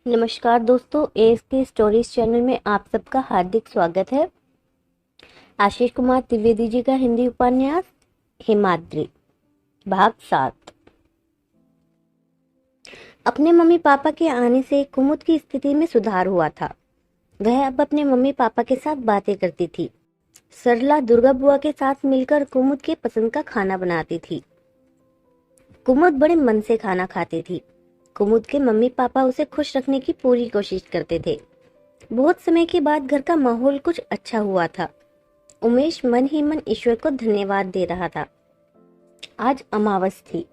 नमस्कार दोस्तों, एस के स्टोरीज चैनल में आप सबका हार्दिक स्वागत है। आशीष कुमार त्रिवेदी जी का हिंदी उपन्यास हिमाद्री, भाग 7। अपने मम्मी पापा के आने से कुमुद की स्थिति में सुधार हुआ था। वह अब अपने मम्मी पापा के साथ बातें करती थी। सरला दुर्गा बुआ के साथ मिलकर कुमुद के पसंद का खाना बनाती थी। कुमुद बड़े मन से खाना खाती थी। कुमुद के मम्मी पापा उसे खुश रखने की पूरी कोशिश करते थे। बहुत समय के बाद घर का माहौल कुछ अच्छा हुआ था। उमेश मन ही मन ईश्वर को धन्यवाद दे रहा था। आज अमावस थी।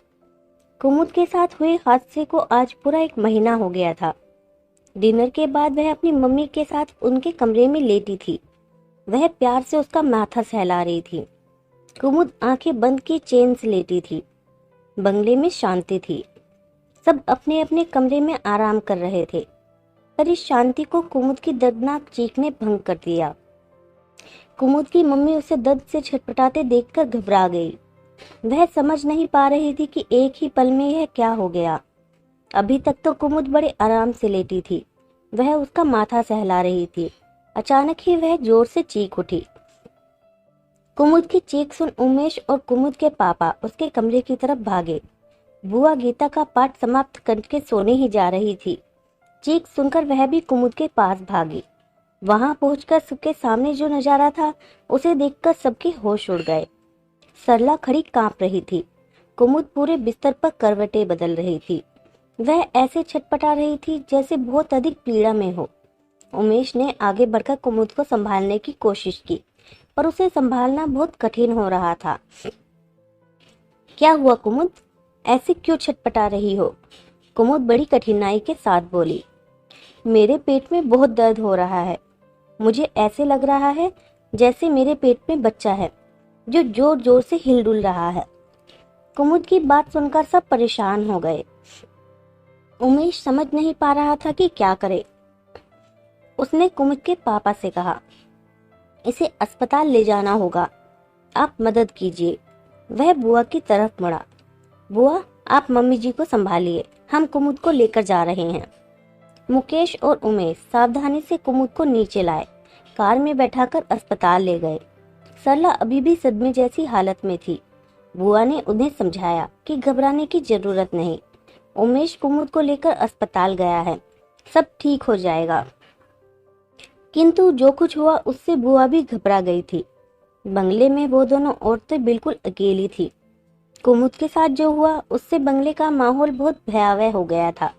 कुमुद के साथ हुए हादसे को आज पूरा 1 महीना हो गया था। डिनर के बाद वह अपनी मम्मी के साथ उनके कमरे में लेटी थी। वह प्यार से उसका माथा सहला रही थी। कुमुद आंखें बंद किए चैन से लेटी थी। बंगले में शांति थी। सब अपने अपने कमरे में आराम कर रहे थे, पर इस शांति को कुमुद की दर्दनाक चीख ने भंग कर दिया। कुमुद की मम्मी उसे दर्द से छटपटाते देखकर घबरा गई। वह समझ नहीं पा रही थी कि एक ही पल में यह क्या हो गया। अभी तक तो कुमुद बड़े आराम से लेटी थी। वह उसका माथा सहला रही थी। अचानक ही वह जोर से चीख उठी। कुमुद की चीख सुन उमेश और कुमुद के पापा उसके कमरे की तरफ भागे। बुआ गीता का पाठ समाप्त करके सोने ही जा रही थी। चीख सुनकर वह भी कुमुद के पास भागी। वहां पहुंचकर सबके सामने जो नजारा था उसे देखकर सबके होश उड़ गए। सरला खड़ी कांप रही थी। कुमुद पूरे बिस्तर पर करवटें बदल रही थी। वह ऐसे छटपटा रही थी जैसे बहुत अधिक पीड़ा में हो। उमेश ने आगे बढ़कर कुमुद को संभालने की कोशिश की, पर उसे संभालना बहुत कठिन हो रहा था। क्या हुआ कुमुद? ऐसे क्यों छटपटा रही हो? कुमुद बड़ी कठिनाई के साथ बोली। मेरे पेट में बहुत दर्द हो रहा है। मुझे ऐसे लग रहा है जैसे मेरे पेट में बच्चा है जो जोर जोर से हिलडुल रहा है। कुमुद की बात सुनकर सब परेशान हो गए। उमेश समझ नहीं पा रहा था कि क्या करे। उसने कुमुद के पापा से कहा, इसे अस्पताल ले जाना होगा, आप मदद कीजिए। वह बुआ की तरफ मुड़ा। बुआ, आप मम्मी जी को संभालिए, हम कुमुद को लेकर जा रहे हैं। मुकेश और उमेश सावधानी से कुमुद को नीचे लाए, कार में बैठाकर अस्पताल ले गए। सरला अभी भी सदमे जैसी हालत में थी। बुआ ने उन्हें समझाया कि घबराने की जरूरत नहीं। उमेश कुमुद को लेकर अस्पताल गया है, सब ठीक हो जाएगा। किंतु जो कुछ हुआ उससे बुआ भी घबरा गई थी। बंगले में वो दोनों औरतें बिल्कुल अकेली थी। कुमुद के साथ जो हुआ उससे बंगले का माहौल बहुत भयावह हो गया था।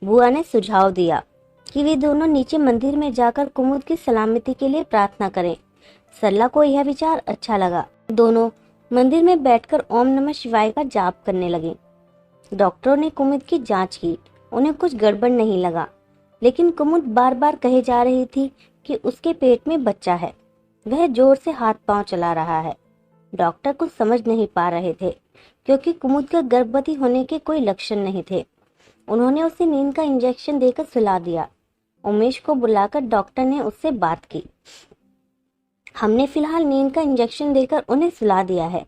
बुआ ने सुझाव दिया कि वे दोनों नीचे मंदिर में जाकर कुमुद की सलामती के लिए प्रार्थना करें। सरला को यह विचार अच्छा लगा। दोनों मंदिर में बैठकर ओम नमः शिवाय का जाप करने लगे। डॉक्टरों ने कुमुद की जांच की। उन्हें कुछ गड़बड़ नहीं लगा, लेकिन कुमुद बार बार कहे जा रही थी कि उसके पेट में बच्चा है। वह जोर से हाथ पांव चला रहा है। डॉक्टर कुछ समझ नहीं पा रहे थे, क्योंकि कुमुद का गर्भवती होने के कोई लक्षण नहीं थे। उन्होंने उसे नींद का इंजेक्शन देकर सुला दिया। उमेश को बुलाकर डॉक्टर ने उससे बात की। हमने फिलहाल नींद का इंजेक्शन देकर उन्हें सुला दिया है।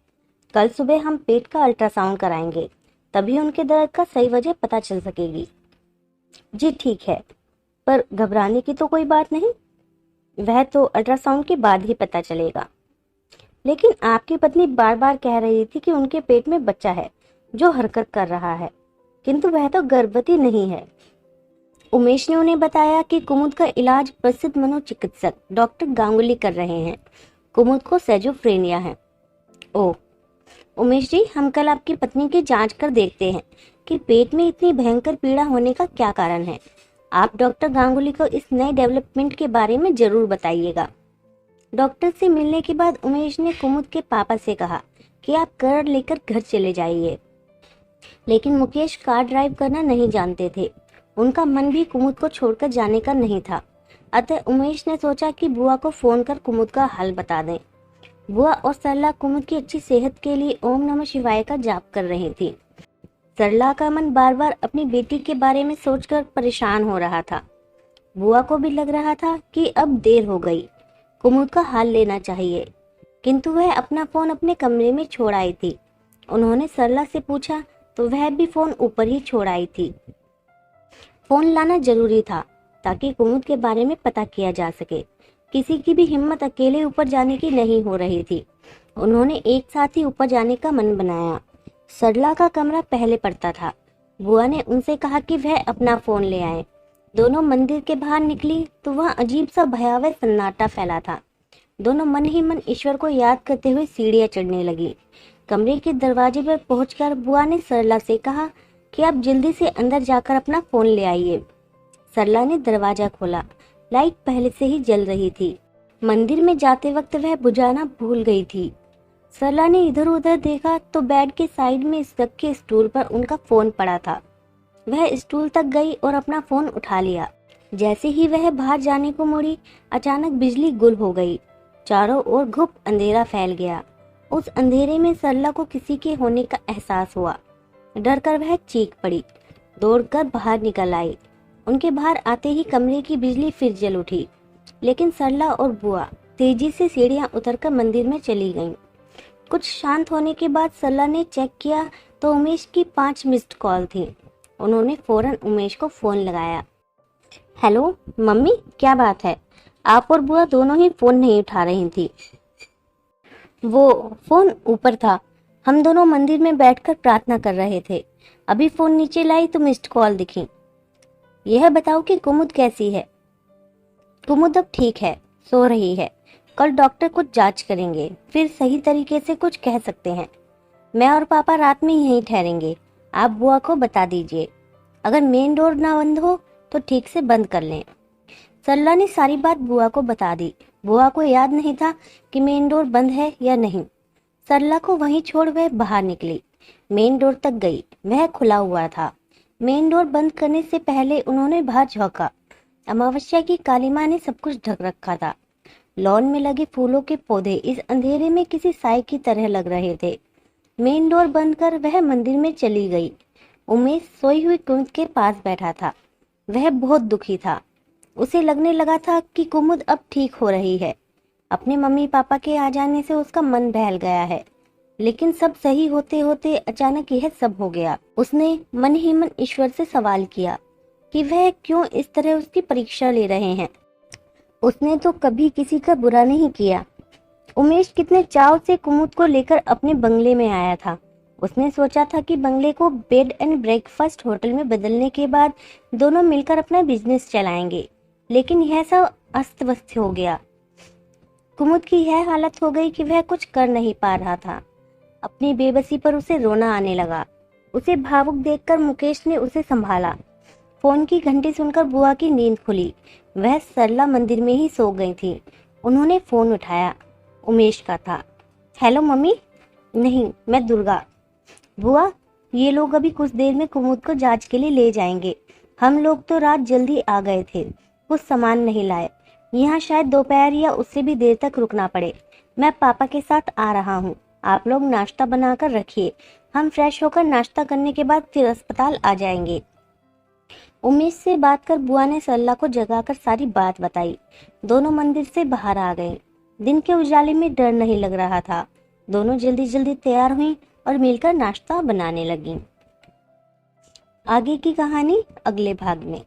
कल सुबह हम पेट का अल्ट्रासाउंड कराएंगे, तभी उनके दर्द का सही वजह पता चल सकेगी। जी ठीक है, पर घबराने की तो कोई बात नहीं। वह तो अल्ट्रासाउंड के बाद ही पता चलेगा। लेकिन आपकी पत्नी बार बार कह रही थी कि उनके पेट में बच्चा है जो हरकत कर रहा है, किंतु वह तो गर्भवती नहीं है। उमेश ने उन्हें बताया कि कुमुद का इलाज प्रसिद्ध मनोचिकित्सक डॉक्टर गांगुली कर रहे हैं। कुमुद को सेजोफ्रेनिया है। ओह उमेश जी, हम कल आपकी पत्नी की जांच कर देखते हैं कि पेट में इतनी भयंकर पीड़ा होने का क्या कारण है। आप डॉक्टर गांगुली को इस नए डेवलपमेंट के बारे में जरूर बताइएगा। डॉक्टर से मिलने के बाद उमेश ने कुमुद के पापा से कहा कि आप कार लेकर घर चले जाइए। लेकिन मुकेश कार ड्राइव करना नहीं जानते थे। उनका मन भी कुमुद को छोड़कर जाने का नहीं था। अतः उमेश ने सोचा कि बुआ को फोन कर कुमुद का हाल बता दें। बुआ और सरला कुमुद की अच्छी सेहत के लिए ओम नमः शिवाय का जाप कर रही थी। सरला का मन बार बार अपनी बेटी के बारे में सोचकर परेशान हो रहा था। बुआ को भी लग रहा था कि अब देर हो गई, कुमुद का हाल लेना चाहिए, किंतु वह अपना फोन अपने कमरे में छोड़ आई थी। उन्होंने सरला से पूछा तो वह भी फोन ऊपर ही छोड़ आई थी। फोन लाना जरूरी था ताकि कुमुद के बारे में पता किया जा सके। किसी की भी हिम्मत अकेले ऊपर जाने की नहीं हो रही थी। उन्होंने एक साथ ही ऊपर जाने का मन बनाया। सरला का कमरा पहले पड़ता था। बुआ ने उनसे कहा कि वह अपना फोन ले आए। दोनों मंदिर के बाहर निकली तो वह अजीब सा भयावह सन्नाटा फैला था। दोनों मन ही मन ईश्वर को याद करते हुए सीढ़ियां चढ़ने लगी। कमरे के दरवाजे पर पहुंचकर बुआ ने सरला से कहा कि आप जल्दी से अंदर जाकर अपना फोन ले आइए। सरला ने दरवाजा खोला। लाइट पहले से ही जल रही थी। मंदिर में जाते वक्त वह बुझाना भूल गई थी। सरला ने इधर उधर देखा तो बेड के साइड में रखे स्टूल पर उनका फोन पड़ा था। वह स्टूल तक गई और अपना फोन उठा लिया। जैसे ही वह बाहर जाने को मुड़ी, अचानक बिजली गुल हो गई। चारों ओर घुप अंधेरा फैल गया। उस अंधेरे में सरला को किसी के होने का एहसास हुआ। डर कर वह चीख पड़ी। दौड़कर बाहर निकल आई। उनके बाहर आते ही कमरे की बिजली फिर जल उठी। लेकिन सरला और बुआ तेजी से सीढ़ियां उतरकर मंदिर में चली गईं। कुछ शांत होने के बाद सरला ने चेक किया तो उमेश की 5 मिस्ड कॉल थी। उन्होंने फौरन उमेश को फोन लगाया। हेलो मम्मी, क्या बात है? आप और बुआ दोनों ही फोन नहीं उठा रही थी। वो फोन ऊपर था। हम दोनों मंदिर में बैठकर प्रार्थना कर रहे थे। अभी फोन नीचे लाई तो मिस्ड कॉल दिखी। यह बताओ कि कुमुद कैसी है? कुमुद अब ठीक है, सो रही है। कल डॉक्टर कुछ जांच करेंगे, फिर सही तरीके से कुछ कह सकते हैं। मैं और पापा रात में यहीं ठहरेंगे। आप बुआ को बता दीजिए। अगर मेन डोर ना बंद हो तो ठीक से बंद कर लें। सरला ने सारी बात बुआ को बता दी। बुआ को याद नहीं था कि मेन डोर बंद है या नहीं। सरला को वहीं छोड़ वह बाहर निकली। मेन डोर तक गई। वह खुला हुआ था। मेन डोर बंद करने से पहले उन्होंने बाहर झांका। अमावस्या की कालीमा ने सब कुछ ढक रखा था। लॉन में लगे फूलों के पौधे इस अंधेरे में किसी साए की तरह लग रहे थे। मेन डोर बंद कर वह मंदिर में चली गई। उमेश सोई हुई कुमुद के पास बैठा था। वह बहुत दुखी था। उसे लगने लगा था कि कुमुद अब ठीक हो रही है। अपने मम्मी पापा के आ जाने से उसका मन बहल गया है। लेकिन सब सही होते होते अचानक यह सब हो गया। उसने मन ही मन ईश्वर से सवाल किया कि वह क्यों इस तरह उसकी परीक्षा ले रहे हैं। उसने तो कभी किसी का बुरा नहीं किया। उमेश कितने चाव से कुमुद को लेकर अपने बंगले में आया था। उसने सोचा था कि बंगले को बेड एंड ब्रेकफास्ट होटल में बदलने के बाद दोनों मिलकर अपना बिजनेस चलाएंगे। लेकिन यह सब अस्त व्यस्त हो गया। कुमुद की यह हालत हो गई कि वह कुछ कर नहीं पा रहा था। अपनी बेबसी पर उसे रोना आने लगा। उसे भावुक देखकर मुकेश ने उसे संभाला। फोन की घंटी सुनकर बुआ की नींद खुली। वह सरला मंदिर में ही सो गई थी। उन्होंने फोन उठाया। उमेश का था। Hello mummy. नहीं, मैं दुर्गा। बुआ, ये लोग अभी कुछ देर में कुमुद को जांच के लिए ले जाएंगे। हम लोग तो रात जल्दी आ गए थे, कुछ सामान नहीं लाए। यहाँ शायद दोपहर या उससे भी देर तक रुकना पड़े। मैं पापा के साथ आ रहा हूँ। आप लोग नाश्ता बनाकर रखिए। हम फ्रेश होकर नाश्ता करने के बाद फिर अस्पताल आ जाएंगे। उमेश से बात कर बुआ ने सरला को जगाकर सारी बात बताई। दोनों मंदिर से बाहर आ गए। दिन के उजाले में डर नहीं लग रहा था। दोनों जल्दी जल्दी तैयार हुई और मिलकर नाश्ता बनाने लगी। आगे की कहानी अगले भाग में।